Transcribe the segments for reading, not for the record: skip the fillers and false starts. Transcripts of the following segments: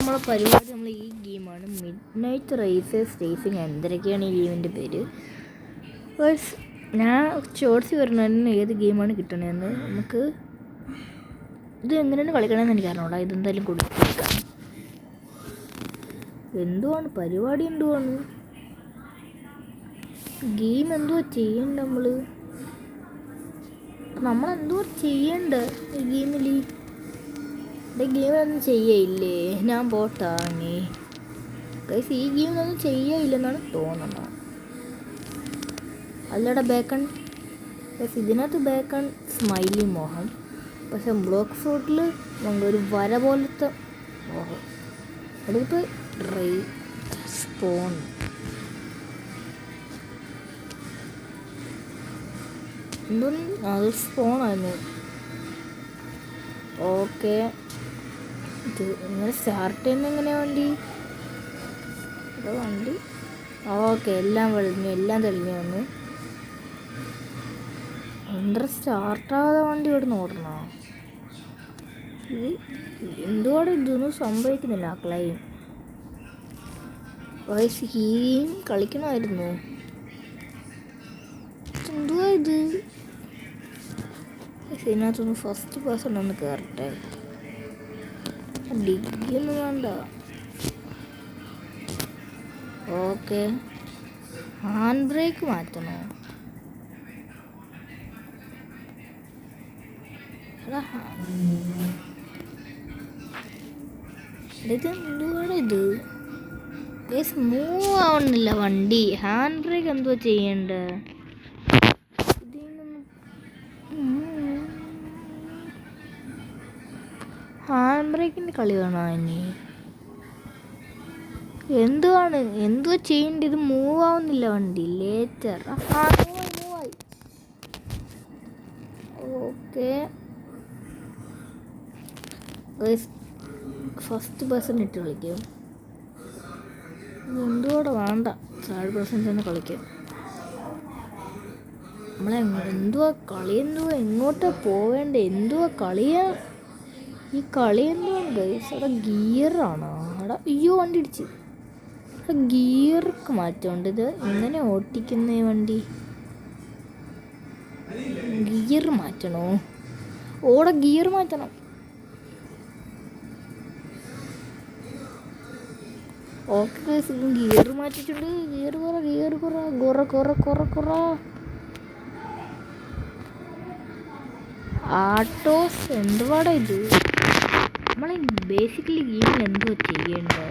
നമ്മളെ പരിപാടി നമ്മൾ ഈ ഗെയിമാണ് മിഡ് നൈറ്റ് റേസേഴ്സ് റേസിങ്. എന്തൊക്കെയാണ് ഈ ഗെയിമിൻ്റെ പേര്? ഞാൻ ചോദിച്ച് വരുന്നതിന് ഏത് ഗെയിമാണ് കിട്ടണതെന്ന്. നമുക്ക് ഇത് എങ്ങനെയാണ് കളിക്കണമെന്ന് എനിക്ക് അറിഞ്ഞൂടാ. ഇതെന്തായാലും കൊടുക്കാം. എന്തുവാണ് പരിപാടി? എന്തുവാണ് ഗെയിം? എന്തുവാ ചെയ്യണ്ട? നമ്മളെന്തുവാ ചെയ്യണ്ട ഈ ഗെയിമിൽ? ഗെയിമൊന്നും ചെയ്യയില്ലേ? ഞാൻ പോട്ടാങ്ങി ഗൈസ്. ഈ ഗെയിമൊന്നും ചെയ്യയില്ലെന്നാണ് തോന്നുന്നത്. അല്ലടാ ബേക്കൺ ഗൈസ്, ഇതിനകത്ത് ബേക്കൺ സ്മൈലി മോഹൻ. പക്ഷെ ബ്ലോക്ക് ഫ്രൂട്ടിൽ നമ്മളൊരു വര പോലത്തെ മോഹം. അടുത്ത് സ്പോൺ. എന്തോന്ന്? അത് സ്പോണായിരുന്നു. ഓക്കെ, ഇത് ഇങ്ങനെ സ്റ്റാർട്ട് ചെയ്യുന്ന എങ്ങനെയാണ് വണ്ടി? ഓക്കെ, എല്ലാം തെളിഞ്ഞു വന്നു. എന്താ സ്റ്റാർട്ടാകാതെ വണ്ടി ഇവിടെ ഓടണോ? ഇത് എന്തുകൊണ്ട് ഇതൊന്നും സംഭവിക്കുന്നില്ല? ക്ലൈം ഗെയിം കളിക്കണമായിരുന്നു. എന്തുവാ ഇത്? ഇതിനകത്തൊന്ന് ഫസ്റ്റ് പേഴ്സൺ ഒന്ന് കയറട്ടെ. ഡിഗ്രിയൊന്നും വേണ്ട. ഓക്കെ, ഹാൻഡ് ബ്രേക്ക് മാറ്റണോ? ഇത് എന്തുവാണ് ഇത്? മൂവ് ആവണില്ല വണ്ടി. ഹാൻഡ് ബ്രേക്ക് എന്തുവാ ചെയ്യണ്ടേ? ഹാൻഡ് ബ്രേക്കിൻ്റെ കളി വേണോ ഇനി? എന്തുവാ ചെയ്യേണ്ടത്? ഇത് മൂവ് ആവുന്നില്ല വണ്ടി. ലേറ്റർ മൂവായി. ഓക്കെ, ഫസ്റ്റ് പേഴ്സൺ ഇട്ട് കളിക്കും. എന്തുകൂടെ വേണ്ട, തേർഡ് പേഴ്സൺ തന്നെ കളിക്കാം. എന്തുവാ കളി? എങ്ങോട്ടാ പോവേണ്ടേ? എന്തുവാ കളിയാ ഈ കളി? എന്തുവാ ഗൈസ്? അവിടെ ഗിയറാണോ? അയ്യോ, വണ്ടി ഇടിച്ച്. ഗിയർക്ക് മാറ്റമുണ്ട്. ഇത് എങ്ങനെ ഓട്ടിക്കുന്ന വണ്ടി? ഗിയർ മാറ്റണോ? ഗിയർ മാറ്റണം. ഓക്കെ ഗൈസ്, ഗിയർ മാറ്റിയിട്ടുണ്ട്. ഗിയർ കുറ ആട്ടോസ്. എന്തുവാടാ ഇത്? നമ്മൾ ബേസിക്കലി ഗെയിമിൽ എന്തോ ചെയ്യേണ്ടത്?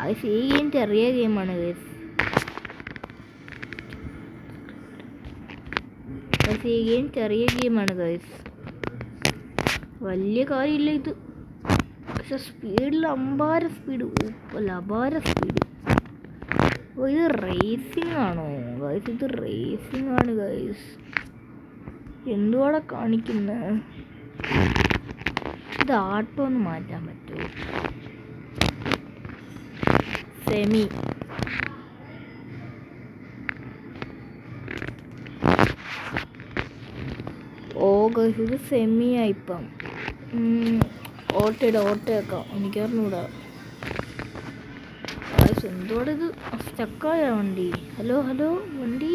ഈ ഗെയിം ചെറിയ ഗെയിമാണ് ഗൈസ്. ഈ ഗെയിം ചെറിയ ഗെയിമാണ് ഗൈസ്. വലിയ കാര്യമില്ല ഇത്. പക്ഷെ സ്പീഡിൽ അപാര സ്പീഡ്. ഇത് റേസിംഗ് ആണോ ഗൈസ്? ഇത് റേസിംഗ് ആണ് ഗൈസ്. എന്തുവാടെ കാണിക്കുന്നത്? ഇത് ആട്ടോ ഒന്ന് മാറ്റാൻ പറ്റുമോ? സെമി. ഗൈസ്, ഇത് സെമിയായിപ്പം. ഓട്ടേക്കാം. എനിക്കറിഞ്ഞൂടാ. എന്തുവാടെ ഇത്? സ്റ്റക്കായ വണ്ടി. ഹലോ വണ്ടി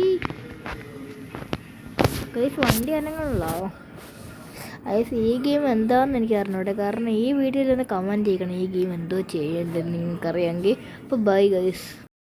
ഗൈസ്, വണ്ടി അനങ്ങളുള്ളോ? ഈ ഗെയിം എന്താണെന്ന് എനിക്ക് അറിഞ്ഞൂടെ. കാരണം ഈ വീഡിയോയിൽ ഒന്ന് കമൻറ്റ് ചെയ്യണം ഈ ഗെയിം എന്തോ ചെയ്യേണ്ടതെന്ന് നിങ്ങൾക്കറിയാമെങ്കിൽ. അപ്പോൾ ബൈ ഗൈസ്.